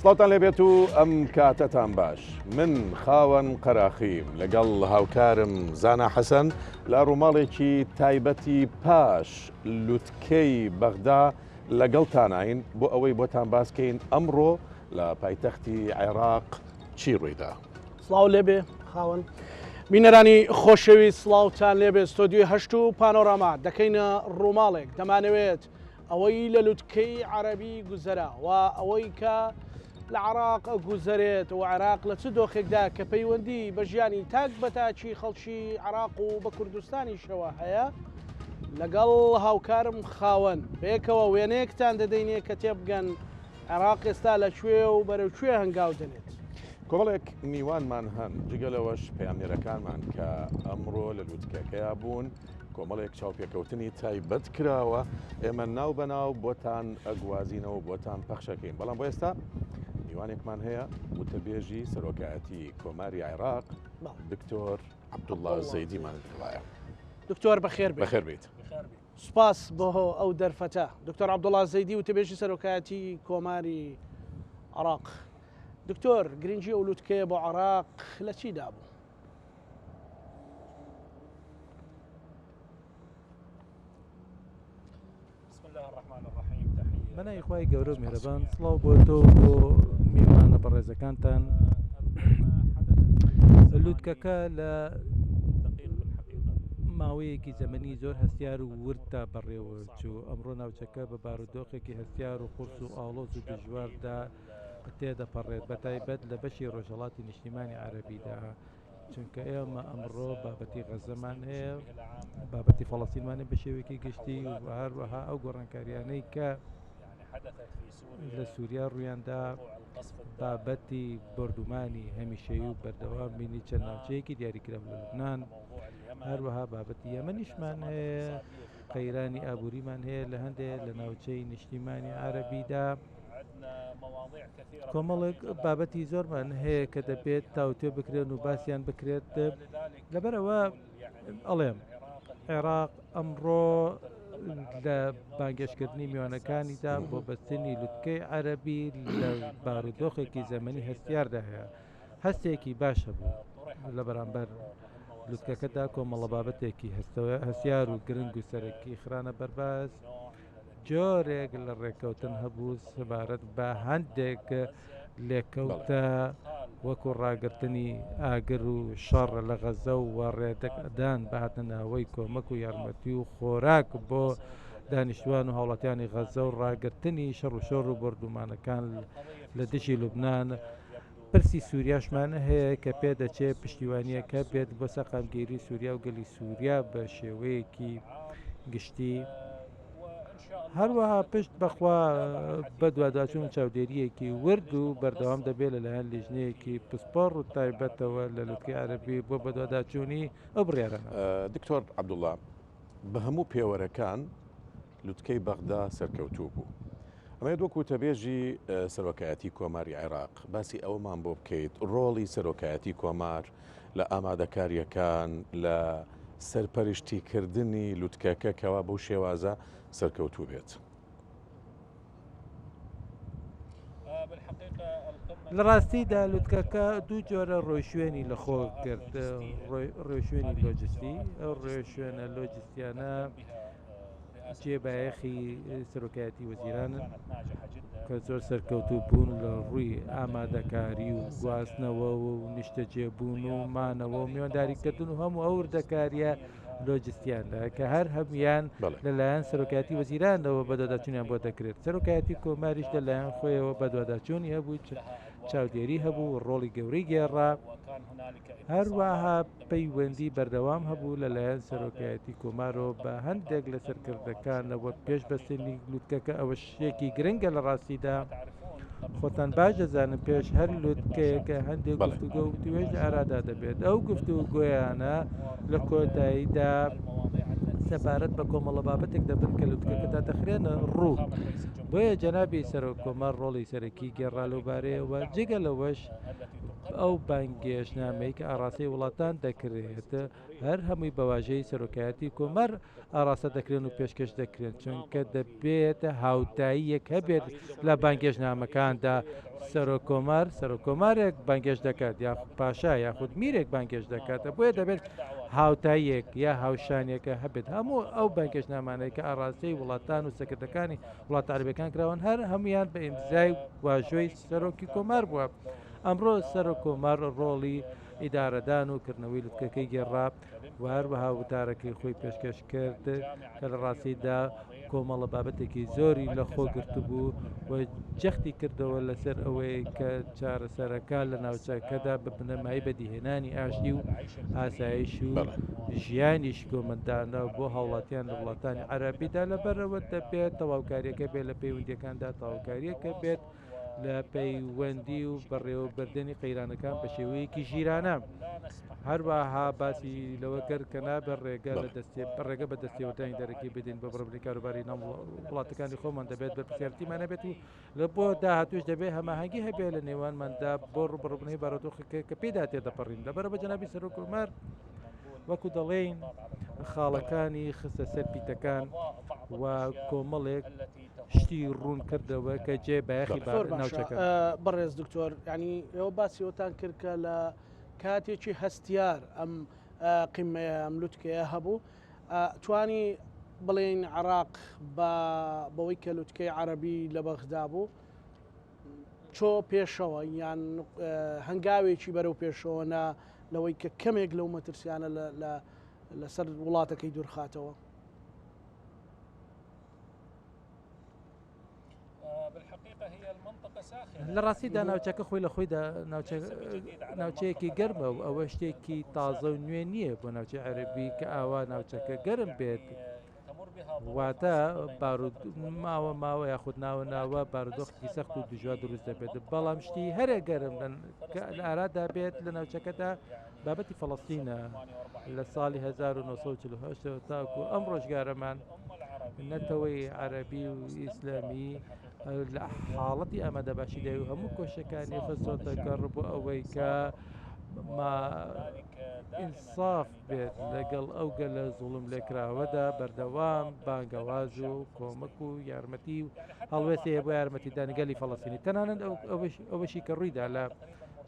سڵاوتان لێبێت و ئەم کاتەتان باش. من خاوەن قەراخیم لەگەڵ هاوکارم زانا حەسەن لە ڕووماڵێکی تایبەتی پاش لوتکەی بەغدا لەگەڵتانین بۆ ئەوەی بۆتان باسکەین ئەمڕۆ لە پایتەختی عێراق چی ڕوویدا. سڵاو لێبێ خاوەن بینەرانی خۆشەویست، سڵاوتان لێبێ. ستۆدیۆی هەشت و پانۆراما دەکەینە ڕووماڵێک دەمانەوێت ئەوەی لە لوتکەی عەرەبی گوزەرا و ئەوەی کە لە عێراق گوزەرێت و عێراق لە چ دۆخێکدا کە پەیوەندی بە ژیانی تاک بەتاچی خەڵکی عێراق و بە کوردستانیشەوە هەیە لەگەڵ هاوکارم خاوەن بەیەکەوە وێنەیەکتان دەدەینێ کە تێبگەن عێراق ئێستا لەکوێ و بەرەوکوێ هەنگاو دەنێت. کۆمەڵێک میوانمان هەن جگەلەوەش پەیامێرەکانمان کە ئەمڕۆ لە لوتکەکەیا بوون کۆمەڵێک چاوپێکەوتنی تایبەت کراوە ئێمە ناو بەناو بۆتان ئەگوازینەوە بۆتان پەخشەکەین. بەڵام بۆ ئێستا میوانێکمان هەیە وتەبێژی سەرۆکایەتی کۆماری عێراق دکتۆر عەبدوڵڵا زەیدیمان دڵایە. دکتۆر بەخێر بیت. سوپاس بۆ ئەو دەرفەتە. دکتۆر عەبدوڵڵا زەیدی وتەبێژی سەرۆکایەتی کۆماری عێراق. دکتۆر گرنگی ئەو لوتکەیە بۆ عێراق لە چیدا بوو؟ بەنای خوای گەورە و میهرەبان، سڵاو بۆ تۆ بۆ میوانە بەڕێزەکانتان. لوتکەکە لە ماوەیەکی زەمەنی زۆر هەستیار و ورتا بەڕێوە چوو. ئەمڕۆ ناوچەکە بە بارودۆخێکی هەستیار و قورس و ئاڵۆز و دژواردا تێدەپەڕێت، بەتایبەت لە بەشی ڕۆژهەڵاتی نیشتیمانی عەرەبیدا، چونکە ئێمە ئەمڕۆ بابەتی غەزەمان هەیە، بابەتی فەڵەستینمانە بە شێوەیەکی گشتی و هەروەها ئەو گۆڕانکاریانەی کە لە سووریا ڕوویاندا بابەتی بردومانی هەمیشەیی و بەردەوام بینی چەند ناوچەیەکی دیاریکرا لە لوبنان، هەروەها بابەتی یەمەنیشمان هەیە، قەیرانی ئابووریمان هەیە لە هەندێک لە ناوچەی نیشتیمانی عەرەبیدا. کۆمەڵێک بابەتی زۆرمان هەیە کە دەبێت تاوتێ بکرێن و باسییان بکرێت. لەبەرەوە ئەڵێم عێراق ئەمڕۆ لە بانگێشکردنی میوانەکانیدا بۆ بەستنی لوتکەی عەرەبی لە بارودۆخێکی زەمەنی هەستیاردا هەیە. هەستێکی باشە بوو لە بەرامبەر لوتکەکەدا کۆمەڵە بابەتێکی هەستیار و گرنگ و سەرەکی خرانە بەرباز. جۆرێک لە ڕێکەوتن هەبوو سەبارەت بە هەندێک لێکەوتە وەکو ڕاگررتنی ئاگر و شەڕ لە غەزە و ڕێدەدان بەهاتنەوەی کۆمەک و یارمەتی و خۆراک بۆ دانیشتوان و هاوڵاتیانی غەزە و ڕاگررتنی شەڕ و شۆڕ و بردومانەکان لە دژی لوبنان. پرسی سووریاشمان هەیە کە پێ دەچێت پشتیوانیەکە بێت بۆ سەقامگیری سووریا و گەلی سووریا بە شێوەیەکی گشتی. هەروەها پشت بەخوا بە دوواداچوون چاودێریەکی ورد و بەردەوام دەبێت لەلایەن لیژنەیەکی پسپۆڕ و تایبەتەوە لە لوتکەی عەرەبی بۆ بە دوواداچوونی ئەو بڕیارانە. دکتۆر عەبدوڵڵا، بە هەموو پێوەرەکان لوتکەی بەغدا سەرکەوتوو بوو. ئەمە وەکو وتەبێژی سەرۆکایەتی کۆماری عێراق باسی ئەومان بۆ بکەیت ڕۆڵی سەرۆکایەتی کۆمار لە ئامادەکاریەکان لە سەرپەرشتیکردنی لوتکەکە کەوا بەو شێوازە سەرکەوتوو بێت. لە ڕاستیدا لوتکەکە دوو جۆرە ڕۆیشتوێنی لە خۆ کرد. ڕێشوێنی لۆجستی، ئەو ڕێشوێنە لۆجستیانە جێبایەخی سەرۆکایەتی وەزیرانن کە زۆر سەرکەوتوو بوون لە ڕووی ئامادەکاری و گواستنەوە و نیشتەجێبوون و مانەوە و میوانداریکردن و هەموو ئەو وردەکاریە لۆجستیاندا کە هەر هەمویان لەلایەن سەرۆکایەتی وەزیرانەوە بەدواداچوونیان بۆ دەکرێت. سەرۆکایەتی کۆماریش لەلایەن خۆیەوە بەدواداچوونی هەبوو، چاودێری هەبوو، ڕۆڵی گەورەی گێڕا. هەروەها پەیوەندی بەردەوام هەبوو لەلایەن سەرۆکایەتی کۆمارەوە بە هەندێک لە سەرکردەکانەوە پێش بەستنی لوتکەکە. ئەوە شتێکی گرنگە لە ڕاستیدا. خۆتان باش دەزانن پێش هەر لوتکەیەکە هەندێک گفتوگۆ و توێژ ئارادا دەبێت. ئەو گفتوگۆیانە لە کۆتاییدا سەبارەت بە کۆمەڵە بابەتێک دەبن کە لوتکەکە تا دەخرێنە ڕوو. بۆیە جەنابی سەرۆکۆمار ڕۆڵی سەرەکی گێڕا لەو بارەیەوە. جێگە لەوەش ئەو بانگێشنامەی کە ئاراسی وڵاتان دەکرێت هەر هەمووی بەواژەی سەرۆکایەتی کۆمەر ئاراسە دەکرێن و پێشکەش دەکرێن چونکە دەبێت هاوتاییەک هەبێت لە بانگێشنامەکاندا سەرۆکۆمارێک بانگێش دەکات یا پاشا یاخود میرێک بانگێش دەکاتە بۆیە دەبێت هاوتاییەک یا هاوشانێکە هەبێت هەموو ئەو بانگێشنامانەی کە ئاراستەی وڵاتان و سەکردەکانی وڵات عەرەبیەکان کراون هەر هەمویان بە ئیمزای واژۆی سەرۆکی کۆمار بووە. ئەمڕۆ سەرۆک کۆمار ڕۆڵی ئیدارەدان و کردنەوەی لوتکەکەی گێڕا و هەروەها وتارەکەی خۆی پێشکەش کرد کە لە ڕاستیدا کۆمەڵە بابەتێکی زۆری لە خۆ گرتو بوو و جەختی کردەوە لەسەر ئەوەی کە چارەسەرەکان لە ناوچەکەدا ببنەمایی بەدیهێنانی ئاشتی و ئاسایش و ژیانیش کۆمەندانە بۆ هاوڵاتیان لە وڵاتانی عەرەبیدا لەبەرەوە دەبێت تەواوکاریەکە بێت لە پەیوەندیەکاندا تەواوکاریەکە بێت لە پەیوەندی و بەڕێوەبردننی قەیرانەکان بە شێوەیەکی ژیرانە. هەروەها باسی لەوە کرد کە نابێت ڕێگە بە دەستێوەتانی دەرەکی بدەین بە بڕبنی کاروباری ناو وڵاتەکانی خۆمان دەبێت بە پرسیارتیمان نەبێت و لە بۆ داهاتوش دەبێت هەماهەنگی هەبێت لە نێوانماندا بۆ ڕوبڕبنەی بارودۆخەکە کە پێدا تێدەپەڕین لەبەرەوە جەنابی سەرۆک کۆمار وەکو دەڵێن خاڵەکانی خستە سەر پیتەکان و کۆمەڵێک شتی ڕوون کردەوە کە جێ بەیەخی ناوچەکە. بەڕێز دکتۆر ینی ئێوە باسیەوەتان کرد کە لە کاتێکی هەستیار ئەم قیمەیە ئەم لوتکەیە هەبوو توانی بڵێن عێراق بەوەی کە لوتکەی عەرەبی لە بەغدا بوو چۆ پێشەوە یان هەنگاوێکی بەرەو پێشەوەنا لەوەی کە کەمێک لەو مەترسیانە لەسەر وڵاتەکەی دوورخاتەوە. لە ڕاستیدا ناوچەکە خۆی لە خۆیدا ناوچەیەکی گەرمە و ئەوە شتێکی تازە و نوێ نییە بۆ ناوچەی عەرەبی کە ئاوا ناوچەکە گەرم بێت واتە ماوە یاخود ناوە بارودۆخی سەخت و دژوا دروست دەبێت بەڵام شتی هەرێ گەرم لە ئارادا بێت لە ناوچەکەدا بابەتی فەڵەستینە لە ساڵی 1948 تاکو ئەم ڕۆژگارەمان نەتەوەی عەرەبی و ئیسلامی لە حاڵەتی ئامادەباشی دای و هەموو کۆشەکانی خستۆتەکە ڕبوو ئەوەی کە ئینساف بێت لەگەڵ ئەو گەلە زوڵم لێکراوەدا بەردەوام بانگەواز و کۆمەک و یارمەتی و هەڵوێستەیە بۆ یارمەتیدانگەلی فەڵەستینی تەنانەت ئەوەشی کە ڕوویدا لە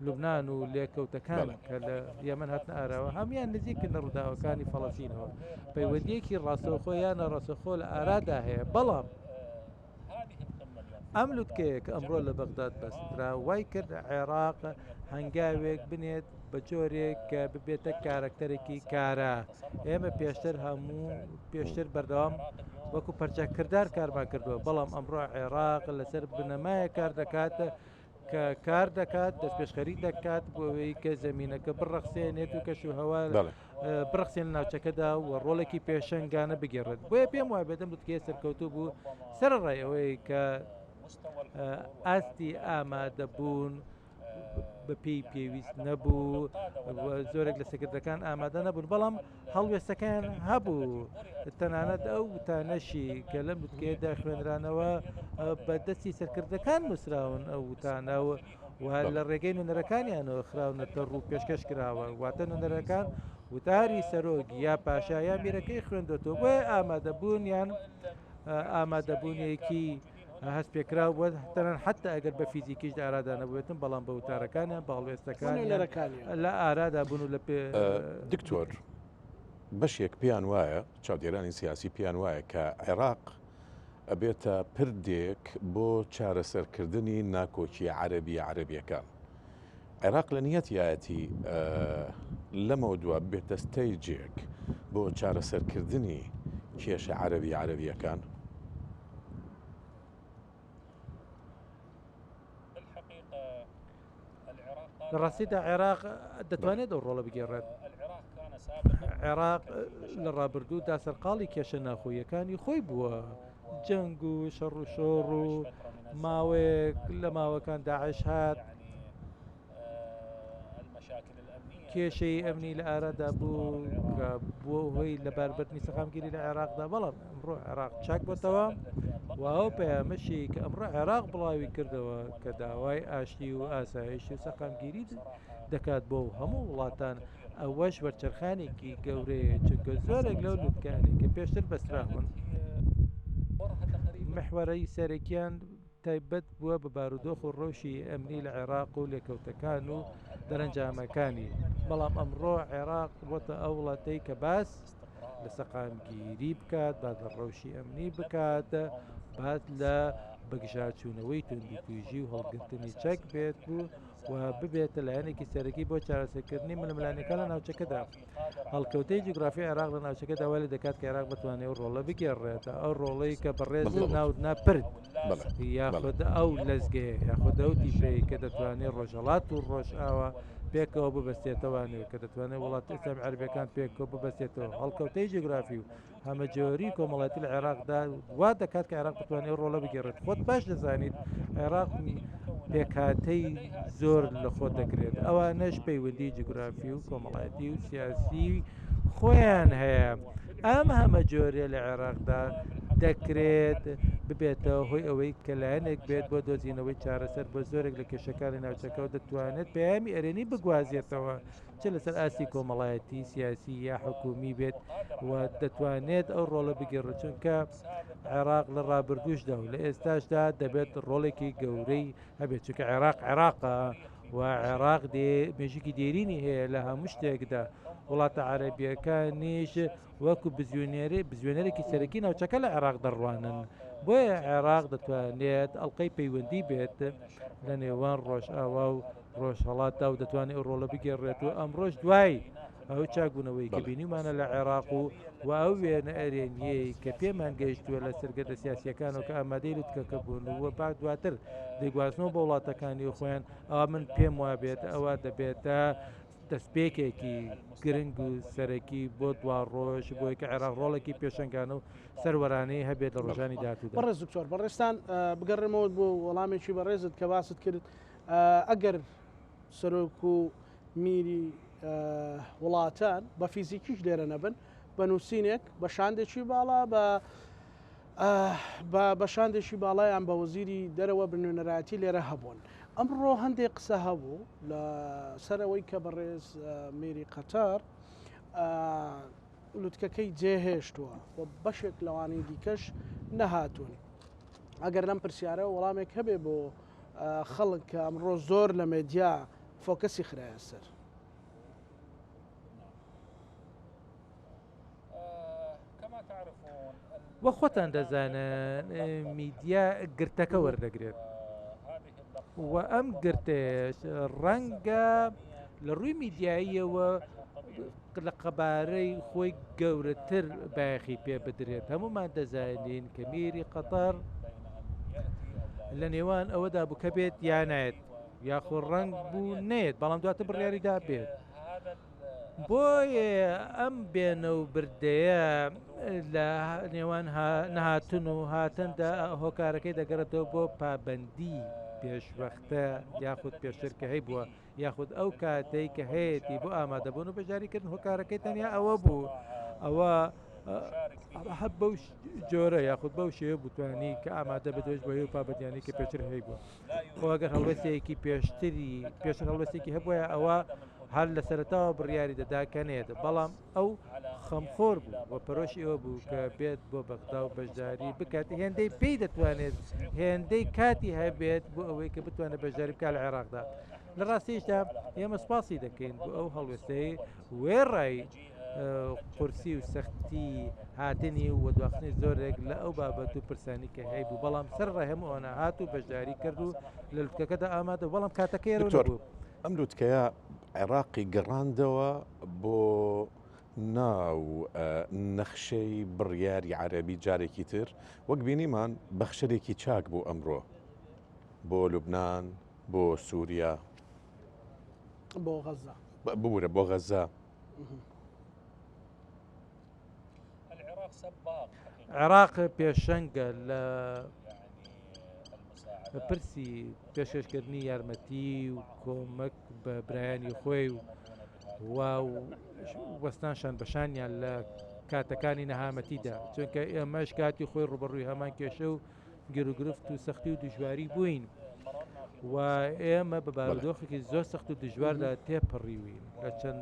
لوبناان و لێکەوتەکان کە لە یەمەن هاتنە ئاراوە هەمیان نزیکردنە ڕووداوەکانی فەڵەستینەوە پەیوەندیەکی ڕاستەوخۆ یانە ڕاستەخۆ لە ئارادا هەیە بەڵام ئەم لوتکەیە کە ئەمڕۆ لە بەغداد بەسترا وای کرد عێراق هەنگاوێک بنێت بە جۆرێک کە ببێتە کارکتەرێکی کارە ئێمە پێشتر بەردەوام وەکو پەرچەکردار کارمان کردووە بەڵام ئەمڕۆ عێراق لەسەر بنەمایە کار دەکاتە کە کار دەکات دەست پێشخەری دەکات بۆەوەی کە زمینەکە بڕەخسێنێت و کەش و هەوا بڕخسێن لەناوچەکەدا و ڕۆڵێکی پێشەنگانە بگێڕێت بۆیە پێم وایە بێتم لوتکەیە سەرکەوتوو بوو سەرڕای ئەوەی کە ئاستی ئامادەبوون بەپێی پێویست نەبوو زۆرێک لە سەکردەکان ئامادە نەبوون بەڵام هەڵوێستەکان هەبوو تەنانەت ئەو وتانەشی کە لەم لوتکەیەدا خوێنرانەوە بە دەستی سەرکردەکان نووسراون ئەو وتانەوە و لە ڕێگەی نوێنەرەکانیانەوە خراونەتە ڕوو پێشکەش کراوە واتە نوێنەرەکان وتاری سەرۆک یا پاشا یا میرەکەی خوێندوێتەوە بۆیە ئامادەبوون یان ئامادەبوونیەکی هەست پێکرا بووە تەنان حتا ئەگەر بە فیزیکیش ئارادا نەبوێتن بەڵام بە وتارەکانیان باڵوێستەکان لە ئارادا بوون و لە دکتۆر بەشێک پێیان وایە چاودێرانی سیاسی پێیان وایە کە عێراق ئەبێتە پردێک بۆ چارەسەرکردنی ناکۆکی عەرەبیەکان عێراق لە نیەتیایەتی لەمەوە دووە بێتە ستەیجێک بۆ چارەسەرکردنی کێشە عەرەبیەکان لە ڕاستیدا عێراق دەتوانێت ئەو ڕۆڵە بگێڕێت عێراق لە ڕابردوودا سەرقاڵی کێشە ناخۆیەکانی خۆی بووە جەنگ و شەڕ و شۆڕ و ماوەیەک لە ماوەکان داعش هات کێشەی ئەمنی لە ئارادا بوو کە بۆ هۆی لەباربردنی سەقامگیری لە عێراقدا بەڵام ئەمڕۆ عێراق چاک بۆتەوە واو پەیامەشی کە ئەمڕۆ عێراق بڵاوی کردەوە کە داوای ئاشتی و ئاسایشی و سەقامگیری دەکات بۆ هەموو وڵاتان ئەوەش وەرچەرخانێکی گەورەیە چونکە زۆرێک لەو لوتکانی کە پێشتر بەستراون محوەرەی سەرەکیان تایبەت بووە بە بارودۆخ و ڕەوشی ئەمنی لە عێراق و لێکەوتەکان و دەرەنجامەکانی بەڵام ئەمڕۆ عێراق بۆتە ئەو وڵاتەی کە باس لە سەقامگیری بکات بعد لە ڕەوشی ئەمنی بکات بعد لە بەگژاچوونەوەی توندوتیژی و هەڵگرتنی چەک بێت بوو و ببێتە لایەنێکی سەرەکی بۆ چارەسەرکردنی ململانەکان لە ناوچەکەدا هەڵکەوتەی جوگرافی عێراق لە ناوچەکەدا وای دەکات کە عێراق بتوانێت ئەو ڕۆڵە بگێڕێتە ئەو ڕۆڵەی کە بەڕێز ناپرد یاخود ئەو لەزگەیە یاخود ئەو تیپەی کە دەتوانێت ڕۆژهەڵات و ڕۆژئاوا پێکەوە ببەستێتەوانێت کە دەتوانێت وڵات ئیسلام عەرەبیەکان پێکەوە ببەستێتەوە هەڵکەوتەی جوگرافی و هەمەجۆری کۆمەڵایەتی لە عێراقدا وا دەکات کە عێراق بتوانێت ڕۆڵە بگێڕێت خۆت باش دەزانیت عێراق پێکهاتەی زۆر لە خۆ دەکرێت ئەوانەش پەیوەندی جوگرافی و کۆمەڵایەتی و سیاسی خۆیان هەیە ئەم هەمە جۆرێ لە عێراقدا دەکرێت ببێتەوە هۆی ئەوەی کە لایەنێک بێت بۆ دۆزینەوەی چارەسەر بۆ زۆرێک لە کێشەکانی ناوچەکە و دەتوانێت پەیامی ئەرێنی بگوازێتەوە چ لەسەر ئاستی کۆمەڵایەتی سیاسی یا حکومی بێت و دەتوانێت ئەو ڕۆڵە بگێڕێت چونکە عێراق لە ڕابردوشدا و لە ئێستاشدا دەبێت ڕۆڵێکی گەورەی هەبێت چونکە عێراقە و عێراق مێژووکی دێرینی هەیە لە هەموو شتێکدا وڵاتە عەرەبیەکانیش وەکو بزوێنەرێکی سەرەکی ناوچەکە لە عێراق دەڕوانن بۆیە عێراق دەتوانێت ئەڵقەی پەیوەندی بێت لە نێوان ڕۆژئاوا و ڕۆژهەڵاتدا و دەتوانێت ئەو ڕۆڵە بگێڕێت و ئەمڕۆژ دوای ئەو چاکبوونەوەی کە بینیمانە لە عێراق و ئەو وێنە ئەرێنیەی کە پێمان گەیشتووە لە سەرگەردە سیاسیەکانەوە کە ئامادەی لوتکەکە بوون وە پاک دواتر دەیگوازنەوە بە وڵاتەکانی و خۆیان ئەوە من پێم وابێت ئەوە دەبێتە دەستپێکێکی گرنگ و سەرەکی بۆ دوا ڕۆژ بۆی کە عێراق ڕۆڵێکی پێشنگانە و سەروەرانەی هەبێت لە ڕۆژانی داهاتوودا. بەڕێز دکتۆر بەڕێستان بگەڕێمەوە بۆ وەڵامێکی بەڕێزت کە باست کرد ئەگەر سەرۆک و میری وڵاتان بە فیزیکیش لێرە نەبن بە نووسینێک بە شاندێکی باڵا بە شاندێکی باڵایان بە وەزیری دەرەوە بنوێنەرایەتی لێرە هەبوون. ئەمڕۆ هەندێک قسە هەبوو لە سەرەوەی کە بەڕێز میری قەتار لوتکەکەی جێهێشتووە و بەشێک لەوانەی دیکەش نەهاتوون. ئەگەر لەم پرسیارە وەڵامێک هەبێ بۆ خەڵک کە ئەمڕۆ زۆر لە مێدیا فۆکەسی خرایە سەر. وە خۆتان دەزانن میدیا گرتەکە وەردەگرێت و ئەم گرتێش ڕەنگە لە ڕووی میدیاییەوە لە قەبارەی خۆی گەورەتر باەخی پێ بدرێت. هەمومان دەزانین کە میری قەتەر لە نێوان ئەوەدا بوو کە بێت یانایەت یاخۆ ڕنگ بوو نێت بەڵام دواتە بڕیاریدا بێت. بۆیە ئەم بێنە و بردەیە لە نێوان نەهاتن و هاتندا هۆکارەکەی دەگەڕێتەوە بۆ پابەندی پێشوەختە یاخود پێشتر کە هەی بووە یاخود ئەو کاتەی کە هەیەی بۆ ئامادەبوون و بەجاریکردن هۆکارەکەی تەنیا ئەوە بوو ئەوە هەب بەو جۆرە یاخود بەو شێوە بتوانی کە ئامادە بدۆش بۆ هێو پابەتیانی کە پێشتر هەی بووە. خۆگەر هەڵوەستەیەکی پێشتر هەڵوەستێکی هەبووە ئەوە هەر لە سەرەتاوە بڕیاری دەداکەنێت بەڵام ئەو خەمخۆر بوو بۆ پەرۆشی ئەوە بوو کە بێت بۆ بەغدا و بەشداری بکات هێندەی پێی دەتوانێت هێندەی کاتی هەبێت بۆ ئەوەی کە بتوانێت بەشداری بکات لە عێراقدا. لە ڕاستیشدا ئێمە سپاسی دەکەین بۆ ئەو هەڵوێستەی وێڕای قورسی و سەختی هاتنی و دواخستنی زۆرێک لە ئەو بابەت و پرسانی کە هەیە بوو بەڵام سەرڕای هەموو ئەوانە هات و بەشداری کرد و لە لوتکەکەدا ئامادە بەڵام کاتەکەی ڕۆنەبوو. ئەم لوتکەیە عێراقی گەڕاندەوە بۆ ناو نەخشەی بڕیاری عەرەبی جارێکی تر وەک بینیمان بەخشەرێکی چاک بۆ ئەمڕۆ بۆ لوبنان بۆ سووریا بۆ غەزە ببوورە بۆ غەزە. عێراق پێشەنگە لە پرسی پێشکەشکردنی یارمەتی و کۆمەک بە برایانی خۆی و و وەستانشان بەشانیان لە کاتەکانی نەهامەتیدا چونکە ئێمەش کاتی خۆی ڕوبەڕووی هەمان کێشە و گرفت و سەختی و دژواری بووین و ئێمە بە بارودۆخێکی زۆر سەخت و دژواردا تێپەڕیوین لە چەند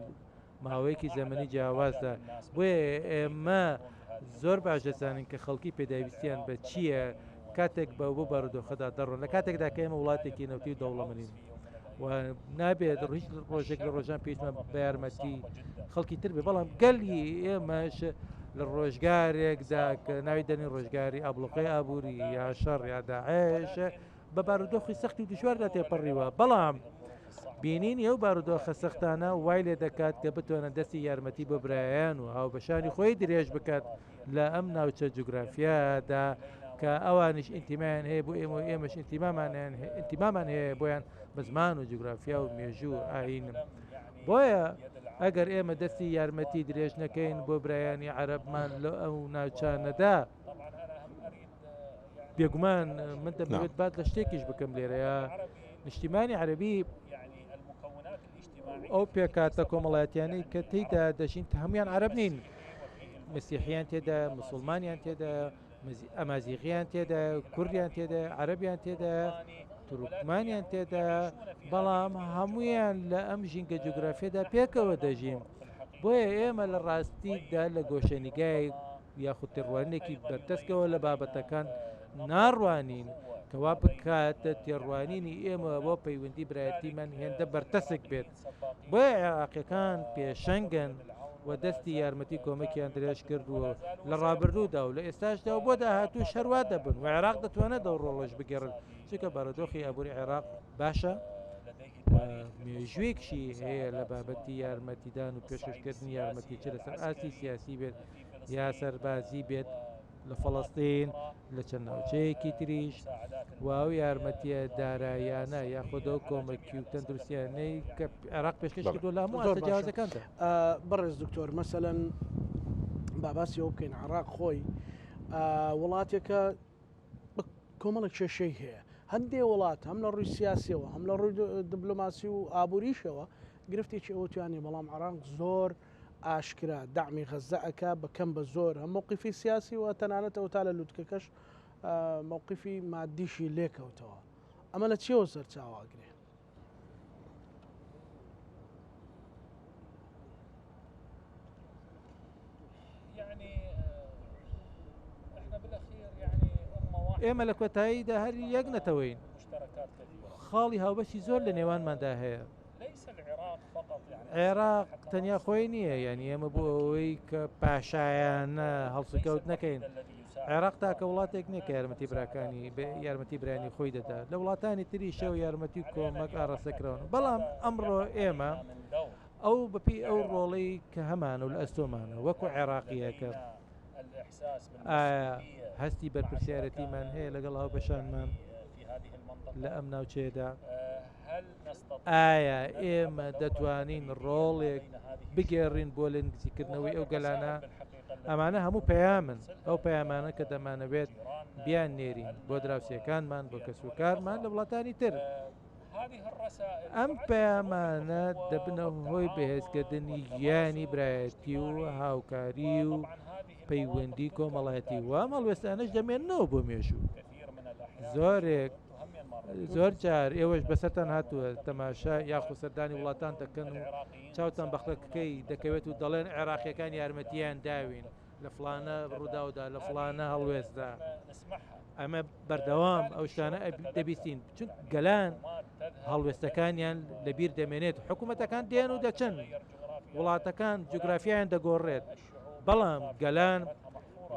ماوەیەکی زەمەنی جیاوازدا بۆیە ئێمە زۆر باش دەزانین کە خەڵکی پێداویستیان بە چییە کاتێک بە بۆ بارودۆخەدا دەڕۆن لە کاتێکدا کە ئێمە وڵاتێکی نەوتی و دەوڵەمەنین و نابێت هیچ ڕۆژێک لە ڕۆژان پێویستمە بە یارمەتی خەڵکی تر بێ بەڵام گەلی ئێمەش لە ڕۆژگارێکدا کە ناوی دەنی ڕۆژگاری ئابلوقەی ئابووری یا شەڕ یا داعش بە بارودۆخی سەختی و دژواردا تێپەڕیوە بەڵام بینین ئەو بارودۆخە سەختانە وای لێ دەکات کە بتوانە دەستی یارمەتی بە برایان و هاوبەشانی خۆی درێژ بکات لە ئەم ناوچە جوگرافیادا کە ئەوانش ئینتیمایان هەیە بۆ ئێمە ئێمەش ئینتیمامان هەیە بۆیان بە زمان و جوگرافیا و مێژوو و ئاین بۆیە ئەگەر ئێمە دەستی یارمەتی درێژ نەکەین بۆ برایانی عەرەبمان لە ئەو ناوچانەدا بێگومان من دەبێت بعد لە شتێکیش بکەم لێرەیە نیشتیمانی عەرەبی ئەو پێکاتە کۆمەڵایەتیانەی کە تێیدا دەژین هەمویان عەرەب نین مەسیحیان تێدا موسڵمانیان تێدا ئەمازیغیان تێدا کوردیان تێدا عەرەبیان تێدا تورکمانیان تێدا بەڵام هەمویان لە ئەم ژینگە جوگرافیادا پێکەوە دەژین بۆیە ئێمە لە ڕاستیدا لە گۆشەنیگای یاخود تێڕوانێکی بەردەستکەوە لە بابەتەکان ناڕوانین کەوا بکاتە تێڕوانینی ئێمە بۆ پەیوەندی برایەتیمان هێندە بەرتەسک بێت بۆیە عێراقیەکان پێشەنگن و دەستی یارمەتی کۆمەکیان درێژ کردووە لە ڕابردوودا و لە ئێستاشدا و بۆ داهاتوو شەروا دەبن و عێراق دەتوانێت دەو ڕۆڵەش بگەڕن چونکە بارودۆخی ئابووری عێراق باشە مێژوویەکشی هەیە لە بابەتی یارمەتیدان و پێشکەشکردنی یارمەتی چ لەسەر ئاسی سیاسی بێت یا سەربازی بێت لە فەڵەستین لە چەند ناوچەیەکی تریش و ئەو یارمەتیە دارایانە یاخۆدە و کۆمەکی و تەندروستیانەی کە عێراق پێشکەش کردووە لە هەموو ئاستەجاوازەکاندا بەڕێز دکتۆر مەسەلەن باباسی ئەو بکەین عێراق خۆی وڵاتێکە کۆمەڵێک کێشەی هەیە هەندێ وڵات هەم لە ڕووی سیاسیەوە هەم لە ڕووی دیبلۆماسی و ئابووریشەوە گرفتێکی ئەوە توانێ بەڵام عێراق زۆر ئاشکرا داعمی غەزە ئەکا بەکەم بە زۆر هەم مووقیفی سیاسی و تەنانەتەوە تا لە لووتکەکەش مووقیفی مادیشی لێکەوتەوە ئەمە لە چیەوە سەرچاواگرێ ئێمە لە کۆتاییدا هەر یەک نەتەوەین خاڵی هاوبەشی زۆر لە نێوانماندا هەیە عێراق تەنیا خۆی نییە یعنی ئێمە بۆ ئەوەی کە پاشایانە هەڵسوکەوت نەکەین عێراق تاکە وڵاتێک نییە کە یارمەتی براکانی یارمەتی برانی خۆی دەدا لە وڵاتانی تری شەو یارمەتی کۆمەک ئاڕاستەکراون بەڵام ئەمڕۆ ئێمە ئەو بەپی ئەو ڕۆڵەی کە هەمانە و لە ئەستۆمانە وەکو عێراقیەکە ئایا هەستی بەرپرسیارەتیمان هەیە لەگەڵ هاوبەشانمان لە ئەم ناوچەیەدا ئایا ئێمە دەتوانین ڕۆڵێک بگێڕین بۆ لە نزیکردنەوەی ئەو گەلانە ئەمانە هەموو پەیامن ئەو پەیامانە کە دەمانەوێت بیان نێرین بۆ دراوسێکانمان بۆ کەسوکارمان لە وڵاتانی تر ئەم پەیامانە دەبنە هۆی بەهێزکردنی ژیانی برایەتی و هاوکاری و پەیوەندی کۆمەڵایەتی و هەڵوێستانەش دەمێننەوە بۆ مێژوو زۆر جار ئێوەش بەسەرتان هاتووە تەماشا یاخو سەردانی وڵاتان دەکەن و چاوتان بەخلەکەی دەکەوێت و دەڵێن عێراقیەکان یارمەتیان داوین لە فلانە ڕووداودا لە فلانە هەڵوێستدا ئەمە بەردەوام ئەو شتانە دەبیستین چون گەلان هەڵوێستەکانیان لەبیر دەمێنێت حکوومەتەکان دێن و دەچن وڵاتەکان جوگرافیایان دەگۆڕێت بەڵام گەلان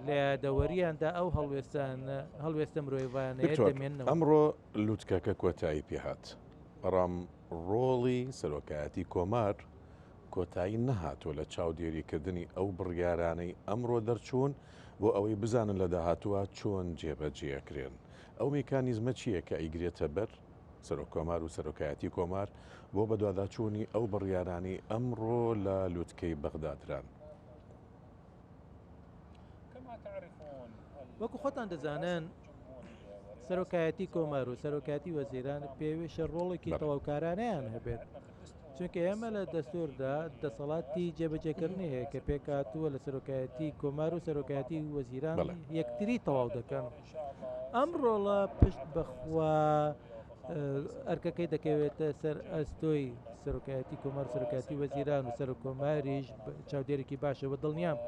لە یادەوەریاندا ئەو هەڵوێستە مرۆڤانەیە دەمێنەوە ئەمڕۆ لووتکەکە کۆتایی پێهات بەڕام ڕۆڵی سەرۆکایەتی کۆمار کۆتایی نەهاتۆ لە چاودێریکردنی ئەو بڕیارانەی ئەمڕۆ دەرچوون بۆ ئەوەی بزانن لە داهاتووە چۆن جێبەجێکرێن ئەو میکانیزمە چییە کە ئەیگرێتە بەر سەرۆک کۆمار و سەرۆکایەتی کۆمار بۆ بەدواداچوونی ئەو بڕیارانی ئەمڕۆ لە لووتکەی بەغدادران وەکو خۆتان دەزانن سەرۆکایەتی کۆمار و سەرۆکایەتی وەزیران پێویستە ڕۆڵێکی تەواوکارانەیان هەبێت چونکە ئێمە لە دەستوردا دەسەڵاتی جێبەجێکردنی هەیە کە پێکاتووە لە سەرۆکایەتی کۆمار و سەرۆکایەتی وەزیران یەکتری تەواو دەکەن. ئەم ڕۆڵە پشت بەخوا ئەرکەکەی دەکەوێتە سەر ئەستۆی سەرۆکایەتی کۆمار سەرۆکایەتی وەزیران و سەر کۆماریش چاودێرێکی باشە بە دڵنیام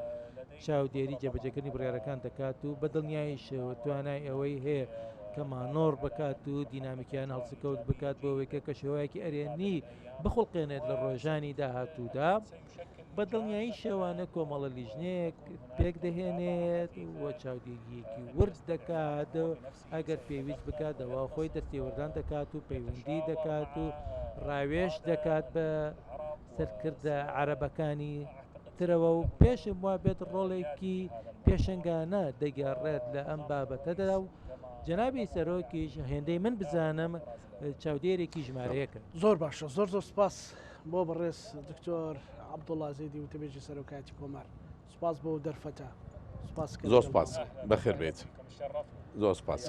چاودێری جێبەجێکردنی بڕیارەکان دەکات و بە دڵنیاییشەوە توانای ئەوەی هەیە کە مانۆڕ بکات و دینامیکیان هەڵسکەوت بکات بۆ ئەوەی کە شێوەیەکی ئەرێنی بخڵقێنێت لە ڕۆژانی داهاتوودا بە دڵنیایی شێوانە کۆمەڵە لیژنەیەک پێک دەهێنێت و چاودێریەکی ورد دەکات ئەگەر پێویست بکاتەوە خۆی دەستێوەردان دەکات و پەیوەندی دەکات و ڕاوێژ دەکات بە سەرکردە عەرەبەکانی ترەوە و پێشم وا بێت ڕۆڵێکی پێشنگانە دەگەڕێت لە ئەم بابەتەدا و جەنابی سەرۆکیش هێندەی من بزانم چاودێرێکی ژمارەیەکە. زۆر باشە، زۆر سپاس بۆ بەڕێز دکتۆر عەبدوڵڵا زەیدی وتەبێژی سەرۆکایەتی کۆمار. سپاس بۆ دەرفەتە. زۆر سپاس بەخێر بێت. زۆر سپاس.